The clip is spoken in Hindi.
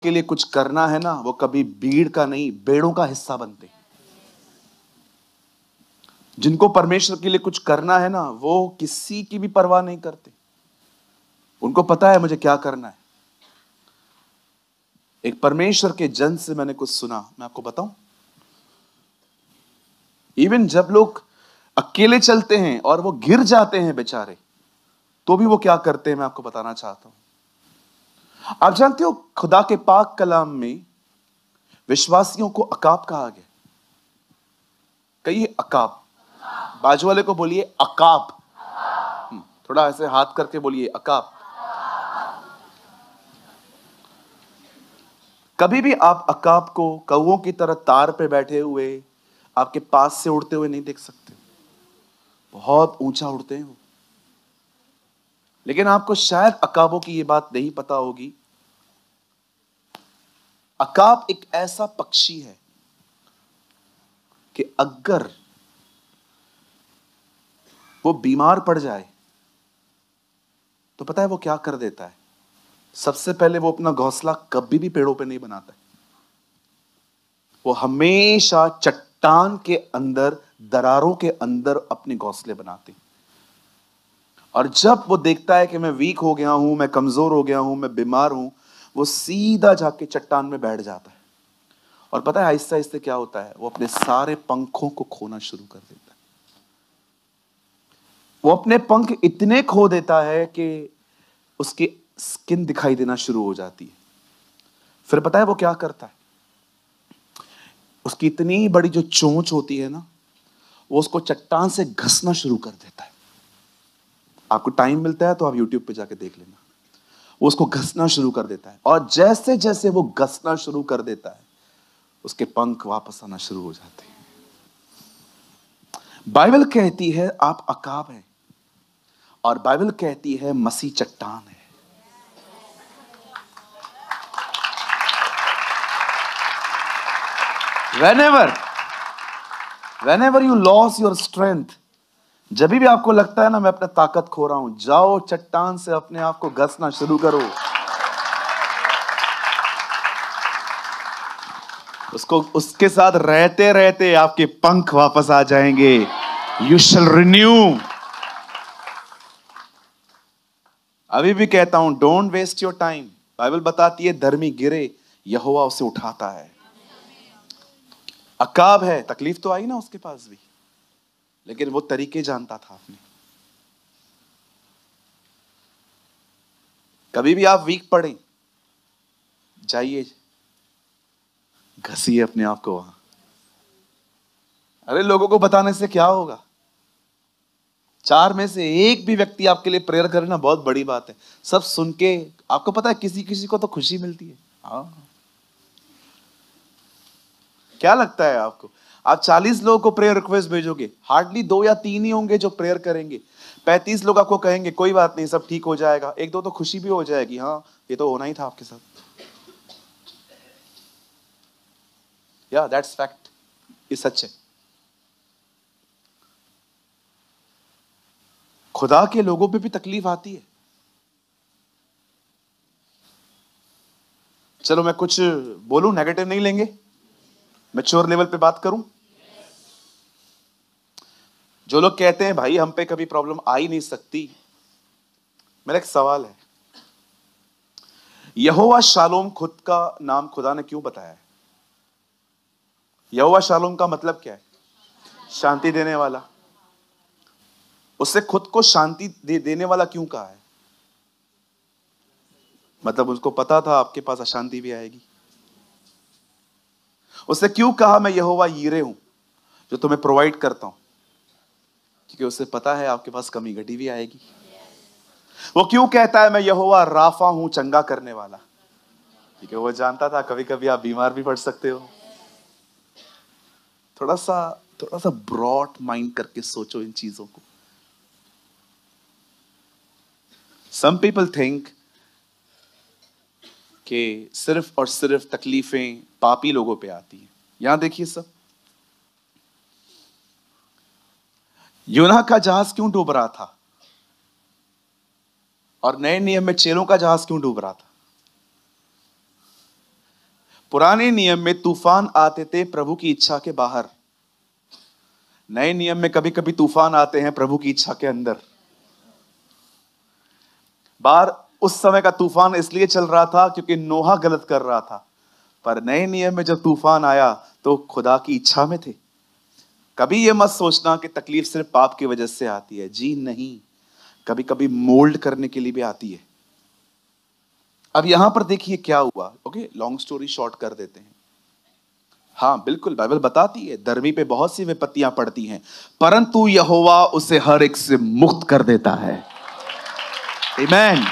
के लिए कुछ करना है ना, वो कभी भीड़ का नहीं, बेड़ों का हिस्सा बनते हैं। जिनको परमेश्वर के लिए कुछ करना है ना, वो किसी की भी परवाह नहीं करते। उनको पता है मुझे क्या करना है। एक परमेश्वर के जन से मैंने कुछ सुना, मैं आपको बताऊं। इवन जब लोग अकेले चलते हैं और वो गिर जाते हैं बेचारे, तो भी वो क्या करते हैं, मैं आपको बताना चाहता हूं। आप जानते हो, खुदा के पाक कलाम में विश्वासियों को अकाब कहा गया। कहिए अकाब। बाजू वाले को बोलिए अकाब। थोड़ा ऐसे हाथ करके बोलिए अकाब। कभी भी आप अकाब को कौओं की तरह तार पे बैठे हुए आपके पास से उड़ते हुए नहीं देख सकते। बहुत ऊंचा उड़ते हैं वो। लेकिन आपको शायद अकाबों की ये बात नहीं पता होगी। अकाब एक ऐसा पक्षी है कि अगर वो बीमार पड़ जाए तो पता है वो क्या कर देता है। सबसे पहले वो अपना घोंसला कभी भी पेड़ों पे नहीं बनाता है। वो हमेशा चट्टान के अंदर, दरारों के अंदर अपने घोंसले बनाते हैं। और जब वो देखता है कि मैं वीक हो गया हूं, मैं कमजोर हो गया हूं, मैं बीमार हूं, वो सीधा जाके चट्टान में बैठ जाता है। और पता है आहिस्ते आहिस्ते क्या होता है, वो अपने सारे पंखों को खोना शुरू कर देता है। वो अपने पंख इतने खो देता है कि उसकी स्किन दिखाई देना शुरू हो जाती है। फिर पता है वो क्या करता है, उसकी इतनी बड़ी जो चोंच होती है ना, वो उसको चट्टान से घसना शुरू कर देता है। आपको टाइम मिलता है तो आप YouTube पे जाके देख लेना। वो उसको घसना शुरू कर देता है, और जैसे जैसे वो घसना शुरू कर देता है, उसके पंख वापस आना शुरू हो जाते हैं। बाइबल कहती है आप अकाब हैं, और बाइबल कहती है मसीह चट्टान है। whenever you lose your strength, जब भी आपको लगता है ना मैं अपना ताकत खो रहा हूं, जाओ चट्टान से अपने आप को घसना शुरू करो। उसके साथ रहते रहते आपके पंख वापस आ जाएंगे। You shall renew. अभी भी कहता हूं, don't waste your time. Bible बताती है धर्मी गिरे, यहोवा उसे उठाता है। अकाब है, तकलीफ तो आई ना उसके पास भी, लेकिन वो तरीके जानता था अपने। कभी भी आप वीक पड़े, जाइए घसीए अपने आप को वहां। अरे लोगों को बताने से क्या होगा। 4 में से 1 भी व्यक्ति आपके लिए प्रेयर करे ना, बहुत बड़ी बात है। सब सुन के आपको पता है किसी किसी को तो खुशी मिलती है। हाँ, क्या लगता है आपको, आप 40 लोगों को प्रेयर रिक्वेस्ट भेजोगे, हार्डली 2 या 3 ही होंगे जो प्रेयर करेंगे। 35 लोग आपको कहेंगे कोई बात नहीं, सब ठीक हो जाएगा। 1-2 तो खुशी भी हो जाएगी, हाँ ये तो होना ही था आपके साथ। या दैट्स फैक्ट, ये सच है। खुदा के लोगों पे भी तकलीफ आती है। चलो मैं कुछ बोलूं, नेगेटिव नहीं लेंगे, मैच्योर लेवल पे बात करूं। जो लोग कहते हैं भाई हम पे कभी प्रॉब्लम आ ही नहीं सकती, मेरा एक सवाल है, यहोवा शालोम खुद का नाम खुदा ने क्यों बताया है? यहोवा शालोम का मतलब क्या है? शांति देने वाला। उससे खुद को शांति देने वाला क्यों कहा है? मतलब उसको पता था आपके पास अशांति भी आएगी। उससे क्यों कहा मैं यहोवा यीरे हूं, जो तुम्हें प्रोवाइड करता हूं? क्योंकि उससे पता है आपके पास कमी घटी भी आएगी। वो क्यों कहता है मैं यहोवा राफा हूं, चंगा करने वाला? क्योंकि वो जानता था कभी कभी आप बीमार भी पड़ सकते हो। थोड़ा सा ब्रॉड माइंड करके सोचो इन चीजों को। सम पीपल थिंक कि सिर्फ और सिर्फ तकलीफें पापी लोगों पे आती हैं। यहां देखिए सब, यूना का जहाज क्यों डूब रहा था, और नए नियम में चेलों का जहाज क्यों डूब रहा था? पुराने नियम में तूफान आते थे प्रभु की इच्छा के बाहर, नए नियम में कभी कभी तूफान आते हैं प्रभु की इच्छा के अंदर। बाहर उस समय का तूफान इसलिए चल रहा था क्योंकि नोहा गलत कर रहा था, पर नए नियम में जब तूफान आया तो खुदा की इच्छा में थे। कभी यह मत सोचना कि तकलीफ सिर्फ पाप की वजह से आती है, जी नहीं, कभी कभी मोल्ड करने के लिए भी आती है। अब यहां पर देखिए क्या हुआ। ओके, लॉन्ग स्टोरी शॉर्ट कर देते हैं। हाँ बिल्कुल, बाइबल बताती है धर्मी पे बहुत सी विपत्तियां पड़ती हैं, परंतु यहोवा उसे हर एक से मुक्त कर देता है। आमीन।